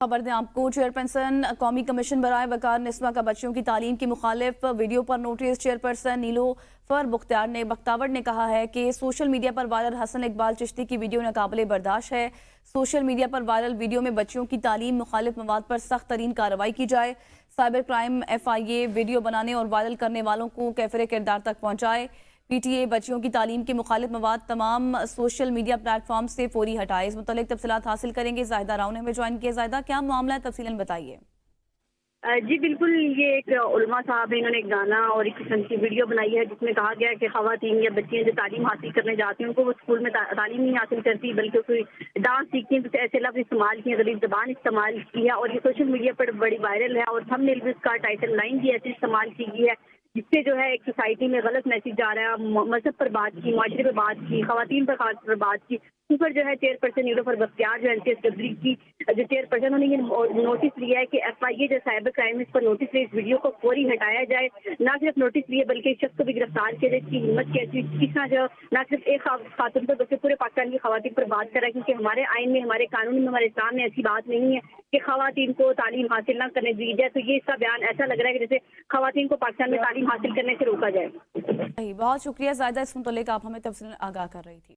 خبر دیں آپ کو، چیئرپرسن قومی کمیشن برائے وقار نسواں کا بچیوں کی تعلیم کی مخالف ویڈیو پر نوٹس۔ چیئرپرسن نیلوفر بختیار نے کہا ہے کہ سوشل میڈیا پر وائرل حسن اقبال چشتی کی ویڈیو ناقابل برداشت ہے۔ سوشل میڈیا پر وائرل ویڈیو میں بچیوں کی تعلیم مخالف مواد پر سخت ترین کارروائی کی جائے۔ سائبر کرائم FIA ویڈیو بنانے اور وائرل کرنے والوں کو کیفر کردار تک پہنچائے۔ PTA بچیوں کی تعلیم کے مخالف مواد تمام سوشل میڈیا پلیٹ فارم سے فوری ہٹائے۔ اس متعلق تفصیلات حاصل کریں گے، زاہدہ راؤ نے ہمیں جوائن کیا۔ زاہدہ، کیا معاملہ ہے، تفصیلاً بتائیے۔ جی بالکل، یہ ایک علماء صاحب انہوں نے ایک گانا اور ایک قسم کی ویڈیو بنائی ہے جس میں کہا گیا ہے کہ خواتین یا بچیاں جو تعلیم حاصل کرنے جاتی ہیں ان کو وہ اسکول میں تعلیم نہیں حاصل کرتی بلکہ کوئی ڈانس سیکھتی ہیں، ایسے لفظ استعمال کیے، غلیظ زبان استعمال کی ہے، اور یہ سوشل میڈیا پر بڑی وائرل ہے، اور تھم نیل بھی اس کا ٹائٹل لائن بھی ایسی استعمال کی گئی ہے جس سے جو ہے ایک سوسائٹی میں غلط میسج جا رہا ہے۔ مذہب پر بات کی، معاشرے پر بات کی، خواتین پر خاص پر بات کی۔ اوپر جو ہے چیئرپرسن نیلوفر بختیار جو NCSW کی جو چیئرپرسن، انہوں نے یہ نوٹس لیا ہے کہ FIA جو سائبر کرائم اس پر نوٹس لے، اس ویڈیو کو فوری ہٹایا جائے۔ نہ صرف نوٹس لیے بلکہ اس شخص کو بھی گرفتار کیا جائے۔ اس کی ہمت کیسی، کس طرح جو نہ صرف ایک خاتون پر بلکہ پورے پاکستان کی خواتین پر بات کر رہا ہے، کیونکہ ہمارے آئین میں، ہمارے قانون میں، ہمارے اسلام میں ایسی بات نہیں ہے کہ خواتین کو تعلیم حاصل نہ کرنے دی جائے۔ تو یہ اس کا بیان ایسا لگ رہا ہے کہ جیسے خواتین کو پاکستان میں تعلیم حاصل کرنے سے روکا جائے۔ بہت شکریہ زاہدہ، اس متعلق آپ ہمیں تفصیل آگاہ کر رہی تھی۔